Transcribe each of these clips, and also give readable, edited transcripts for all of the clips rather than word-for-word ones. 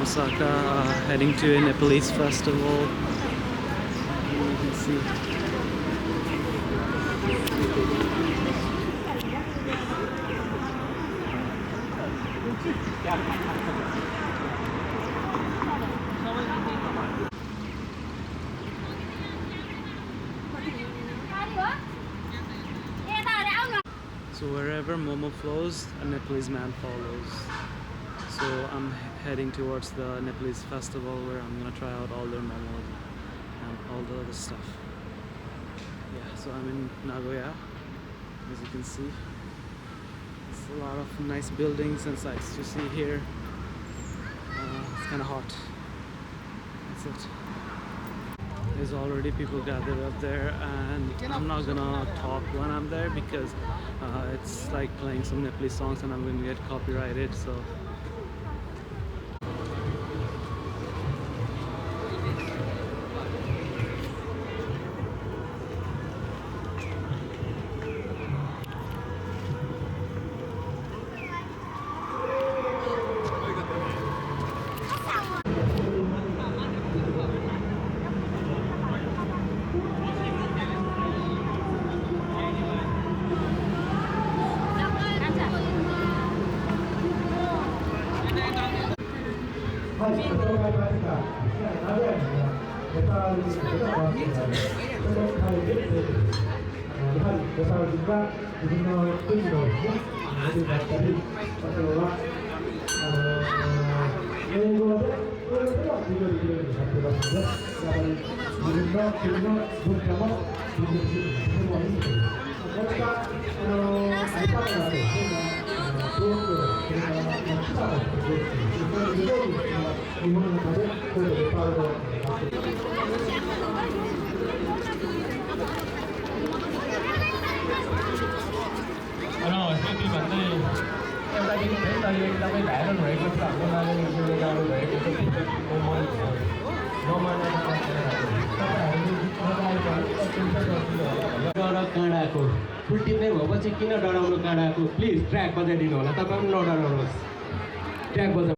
Osaka, heading to a Nepalese festival. You can see. So wherever Momo flows, a Nepalese man follows. So I'm heading towards the Nepalese festival where I'm gonna try out all their momos and all the other stuff. Yeah, so I'm in Nagoya, as you can see. It's a lot of nice buildings and sights to see here. It's kind of hot. That's it. There's already people gathered up there, and I'm not gonna talk when I'm there because it's like playing some Nepalese songs and I'm gonna get copyrighted. So selfie भन्दै एउटा दिन फेरि एकदमै viral भएको छ हाम्रो नानीले गाह्रो भएको छ डर काँडाको फुलटिप्दै भएपछि किन डराउनु काँडाको प्लिज ट्र्याक बजाइदिनु होला तपाईँ पनि नडराउनुहोस् ट्र्याक बजा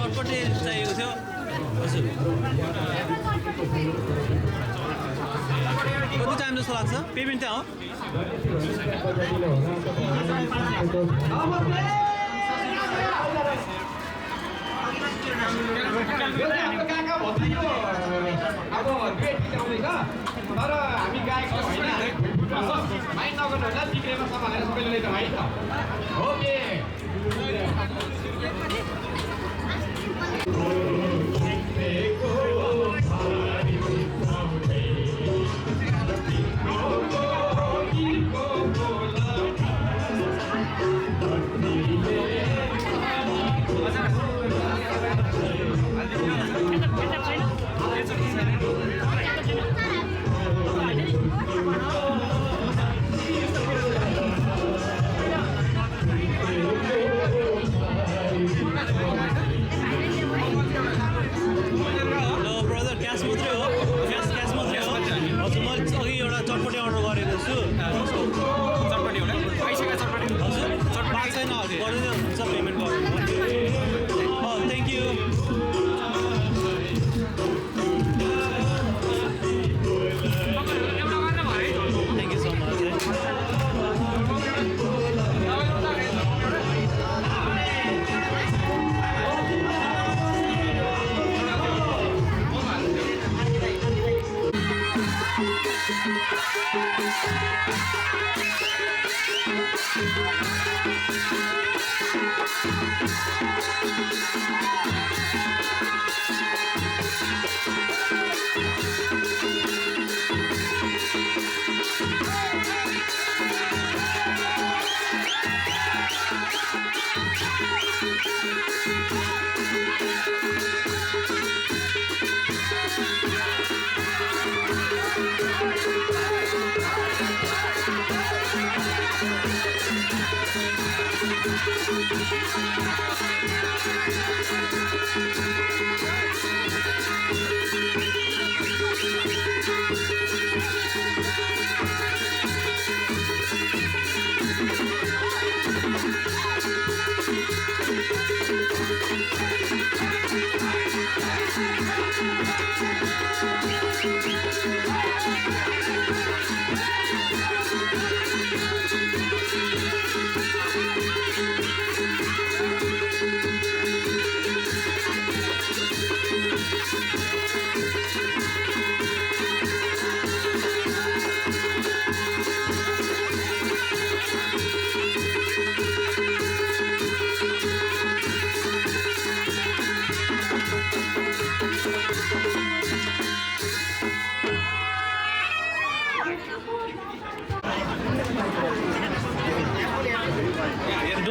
चटपटे चाहिएको थियो हजुर कति टाइम जस्तो लाग्छ पेमेन्ट त्यहाँ तर हामी गाएको होइन माइन्ड नगर्नु होला बिग्रेमा सम्हालेर सबैले त भाइ त ओके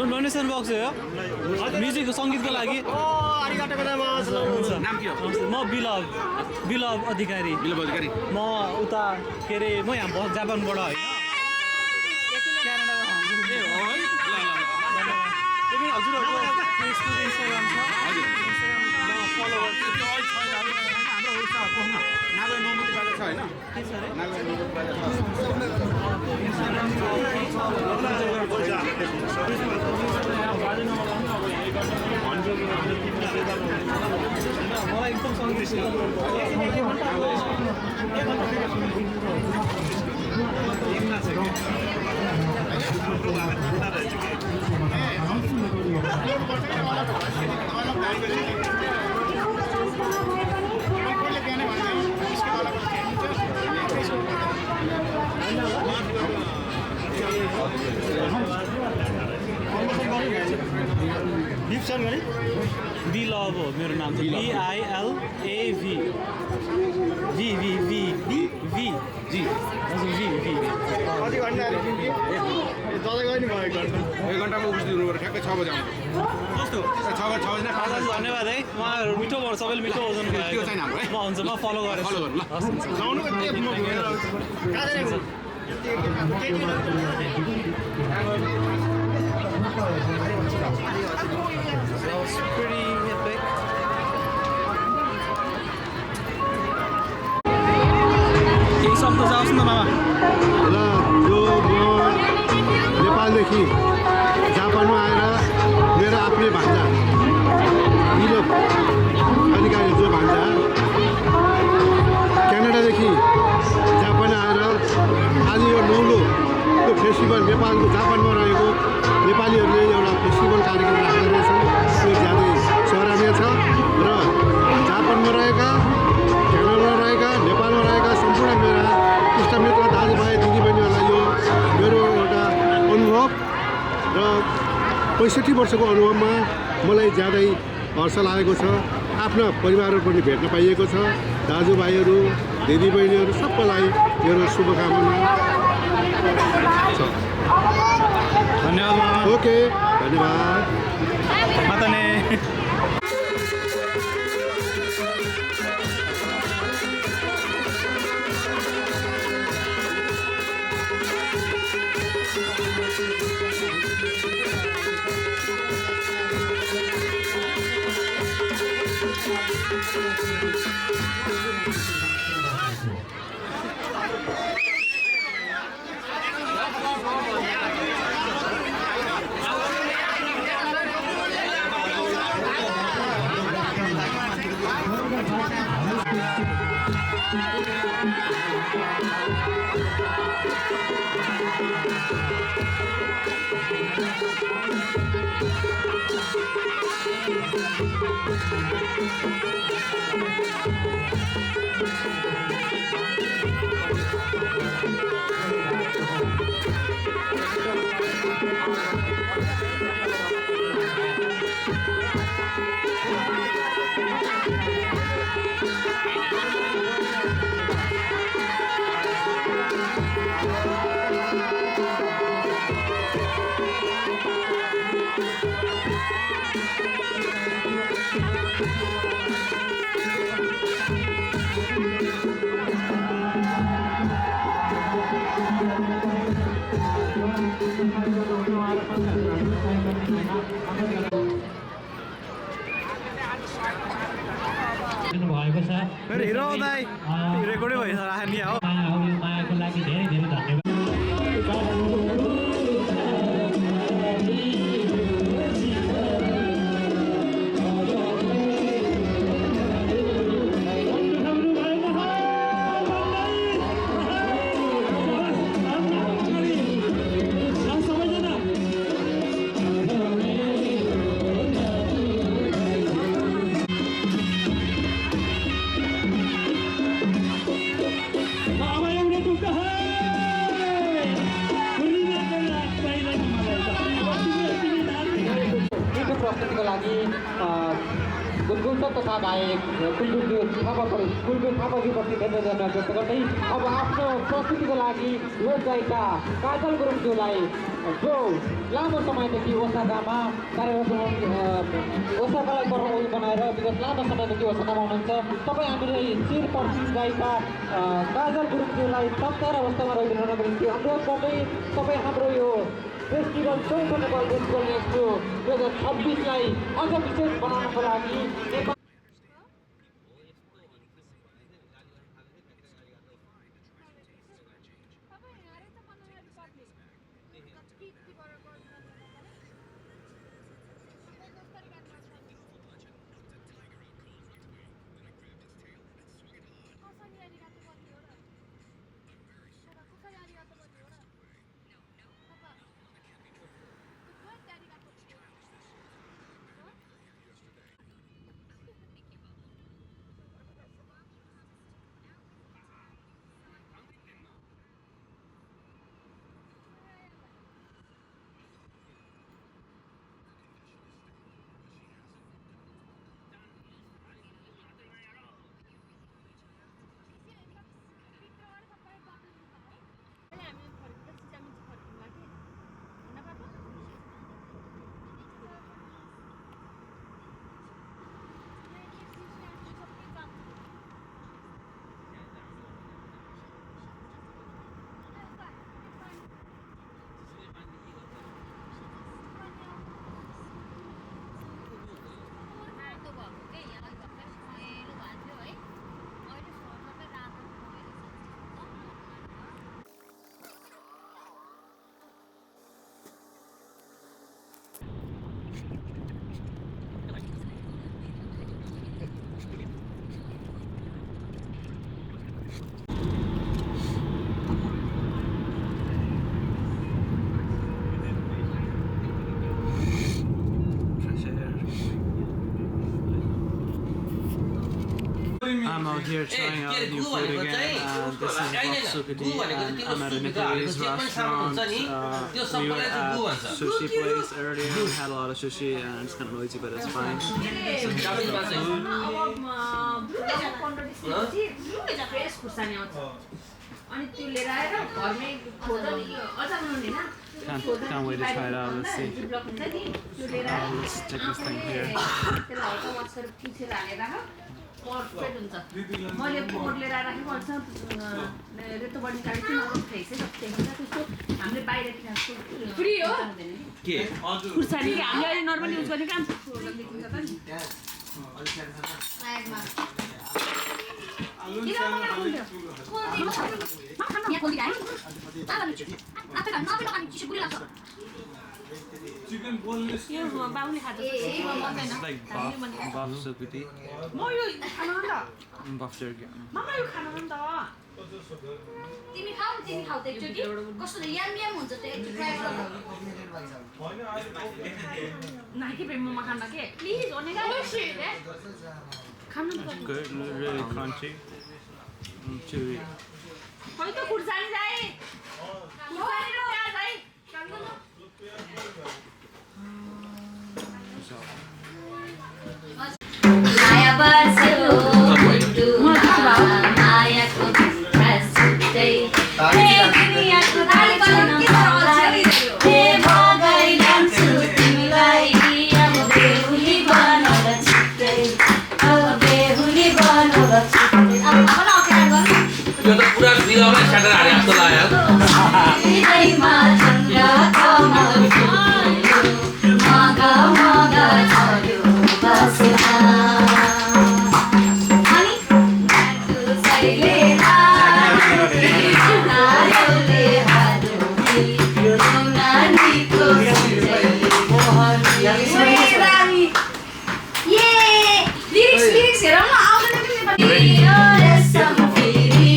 डोनेसन बक्स हो म्युजिक सङ्गीतको लागि नाम के हो म बिलभ बिलभ अधिकारी बिलभ अधिकारी म उता के अरे म यहाँ जापानबाट होइन हजुरहरूको फेसबुक इन्स्टाग्राम छ इन्स्टाग्राममा फलो गर्छु मलाई एकदम सङ्गीत बिलभ हो मेरो नाम चाहिँ BILAV V हजुर V 1 घन्टामा उपस्थित हुनु पर्यो ठ्याक्कै 6 बजे आउनु कस्तो 6 बजे नै हजुर धन्यवाद है उहाँहरू मिठो भयो सबैले मिठो ओजन त्यो चाहिँ हाम्रो है म हुन्छ म फलो गरेर फलो गर्नु ल हस् That was pretty epic. केही शब्द जाओस् न मामा र यो म नेपालदेखि जापानमा आएर मेरो आफ्नै भान्जा बिलभ अधिकारी जो भान्जा क्यानाडादेखि जापान आएर आज यो नौलो त्यो फेस्टिभल नेपालको जापानमा रहेको नेपालीहरूले एउटा फेस्टिभल कार्यक्रम राख्दै रहेछन् त्यो ज्यादै सराहनीय छ र जापानमा रहेका क्यानाडामा रहेका नेपालमा रहेका सम्पूर्ण मेरा इष्टमित्र दाजुभाइ दिदीबहिनीहरूलाई यो मेरो एउटा अनुभव र 65 वर्षको अनुभवमा मलाई ज्यादै हर्ष लागेको छ आफ्ना परिवारहरू पनि भेट्न पाइएको छ दाजुभाइहरू दिदीबहिनीहरू सबैलाई मेरो शुभकामना छ धन्यवाद मामा ओके धन्यवाद माताने भएको छ मेरो हिरो दाइ रेकर्डै भइसक्यो नि हो मायाको लागि धेरै धेरै धन्यवाद प्रस्तुतिको लागि गुनगुन तथा गायक कुलगुन थापाज्यूप्रति धन्यवाद व्यक्त गर्दै अब आफ्नो प्रस्तुतिको लागि लोक गायिका काजल गुरुङज्यूलाई जो लामो समयदेखि ओसाकामा कार्यरत ओसाकालाई कर्मचारी बनाएर विगत लामो समयदेखि ओसाकामा हुनुहुन्छ तपाईँ हामीलाई चिर परिचित गायिका काजल गुरुङज्यूलाई तत्काल अवस्थामा रहिदिनुको निम्ति अनुरोध गर्दै तपाईँ हाम्रो यो फेस्टिभल 54 नेपाल फेस्टिभल एक्सपो 2026लाई अझ विशेष बनाउनको लागि Nepal I'm out here trying out new food again, and this is Baksukati, and I'm at a Nepalese restaurant. We were at sushi place earlier, we had a lot of sushi, and it's kind of noisy, but it's fine. So here's the food. Can't wait to try it out. Let's see. Let's check this thing here. Perfect हुन्छ मैले four लिएर राखेँ भन्छ रेतो बढी काट्छु न fresh है त्यस्तो हामीले बाहिर खाएको फ्री हो के खुर्सानी के हामीले अहिले नर्मली युज गर्ने काम लेखिन्छ त नि लायकमा Chicken boneless. It's like buff sukati. Buff jerky. तिमी खाऊ त एकचोटि कस्तो याम याम हुन्छ त्यो एकचोटि ट्राई गर नाइकी पे ममा खाना के प्लिज ओनेगा खानु पर्छ Good, really crunchy. Chewy. खोइ त खुर्सानी जाई खुर्सानी र प्याज है माया बस्यो मायाको भित्र सुत्दै हे दुनियाँको हे भगाइ लान्छु तिमीलाई अब बेहुली बनाएर छिट्टै अब बेहुली बनाएर छिट्टै यो त पुरा बिलमा स्याटर हाले जस्तो लाग्यो हृदयमा चन्द्र कमल फुल्यो मगा मगा झर्यो बसमा अनि कसैले हारोले हारोले नानीको रानी ये लिरिक्स हेरौँ न आउँदैन कि नेपाली रेशम फेरि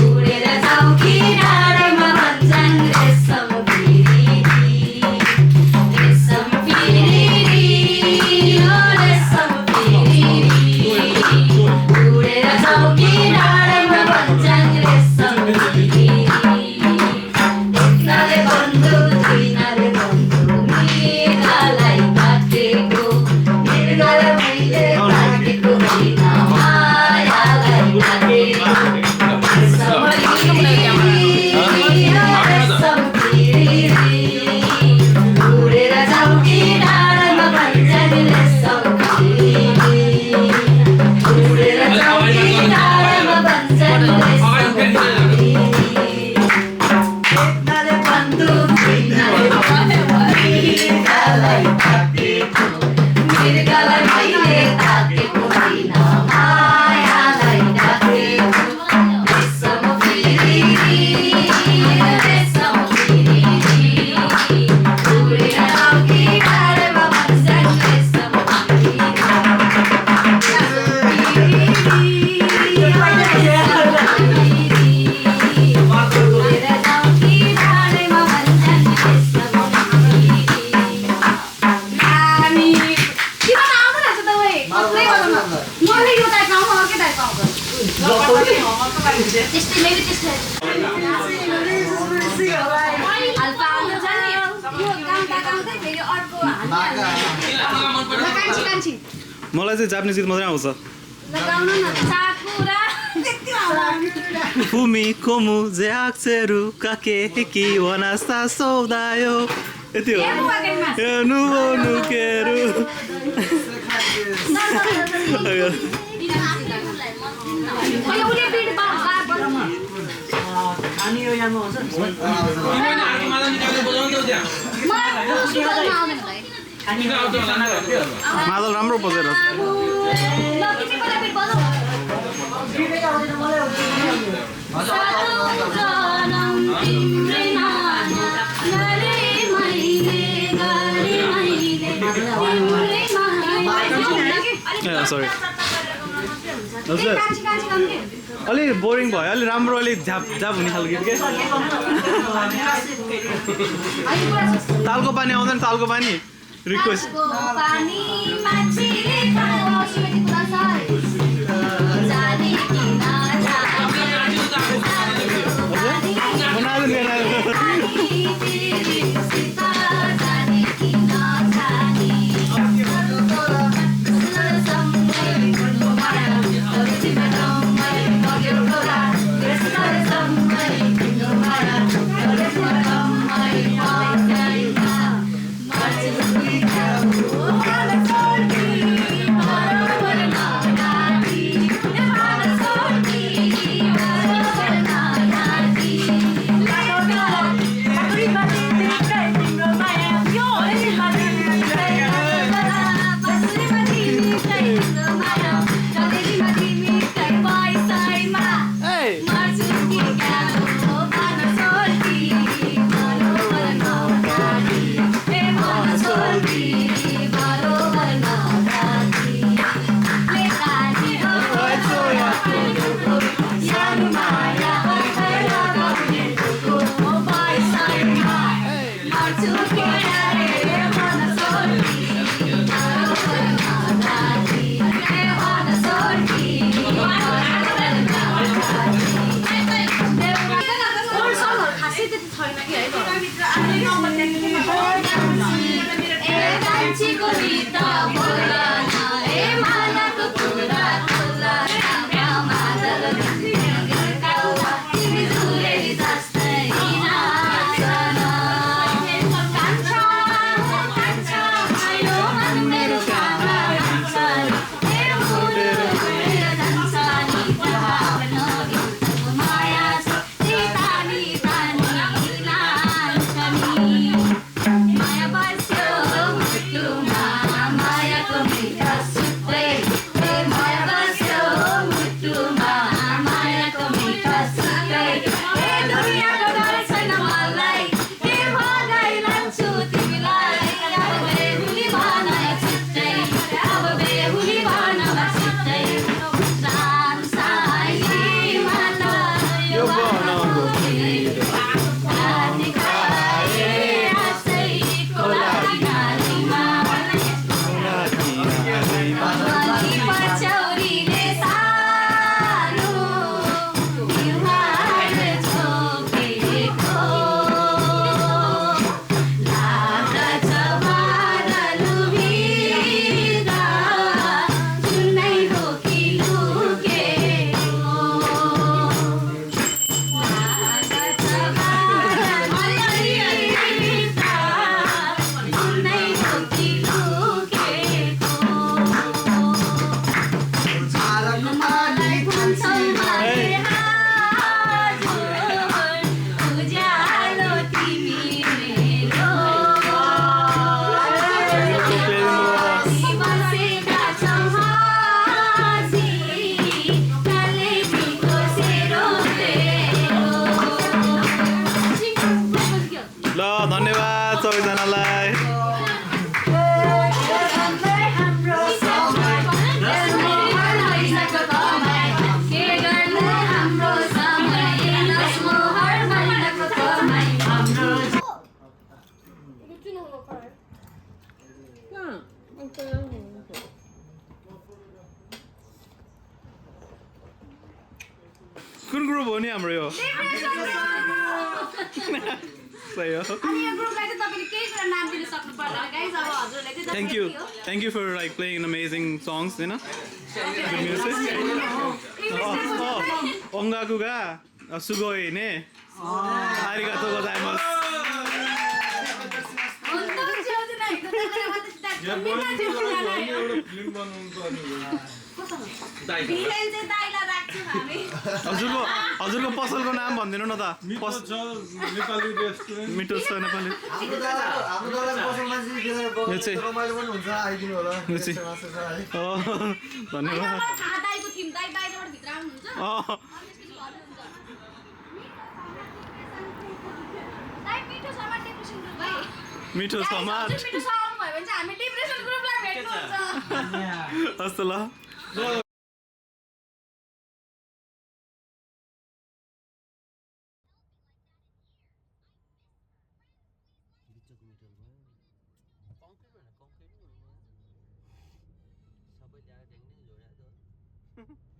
उडेर जाऊ किनारमा भन्छन् रेशम फेरि रेशम फेरि रेशम फेरि उडेर जाऊ किनारमा भन्छन् रेशम फेरि एकनाले बन्धु दुईनाले बन्धु मृगलाई काटेको मृगलाई मैले काटेको होइन मायालाई काटेको उडेर जाऊ किनारमा भन्छन् रेशम फेरि उडेर जाऊ किनारमा भन्छन् रेशम फेरि एकनाले बन्धु दुईनाले बन्धु मृगलाई काटेको मृगलाई मैले काटेको होइन मायालाई काटेको रेशम फेरि रेशम फेरि उडेर जाऊ किनारमा भन्छन् रेशम फेरि उडेर जाऊ किनारमा भन्छन् रेशम फेरि हामी किन आउँदैन रहेछ तपाईँ कसले गर्दैन मैले यो टाइपको आउँछ अर्कै टाइपको आउँछ त्यस्तै मैले त्यस्तै हल्का आउँछ नि यो गाउँदै फेरि अर्को कान्छी मलाई चाहिँ जापानिज गीत मात्रै आउँछ लगाउनु न साकुरा त्यति आउँछ फुमी कोमु ज्याक्सेरु काकेकी वनास्ता सौदायो यति हो नुवो नुकेरु उसले बिट तिमीले आगो माला निकालेर बजाउनु त त्यहाँ तिमीले आउँछ होला न मादल राम्रो बजेर सरी हजुर अलि बोरिङ भयो अलि राम्रो अलि झाप झाप हुने खालको गीत के तालको पानी आउँदैन तालको पानी रिक्वेस्ट पछौरीले सानो हिउँहार छोपेको लाग्दछ बादल भिर्दा सुन्नै हो कि लुकेको लाग्दछ बादल भिर्दा सुन्नै हो कि लुकेको मलाई भन्छौ भने हजुर उज्यालो तिमी मेरो बसेका छौ हाँसी कालेजीको सेरो तेरो ल धन्यवाद सबैजनालाई के गर्ने हाम्रो समय नस्मोहर महिनाको कमाइ हाम्रो कुन ग्रुप हो नि हाम्रो यो सही हो अनि यो ग्रुपलाई चाहिँ तपाईँले केही कुरा नाम दिन सक्नु पर्दैन गाइज अब हजुरलाई चाहिँ Thank you for like playing amazing songs, you know. Good music. Ongaku ga sugoi ne. Arigatou gozaimasu. हजुरको पसलको नाम भनिदिनु न त नेपाली रेस्टुरेन्ट मिठो छ नेपाली यो चाहिँ धन्यवाद मिठो समाज हस् त ल सबै ल्याएर ढ्याङ्नै झोड्या त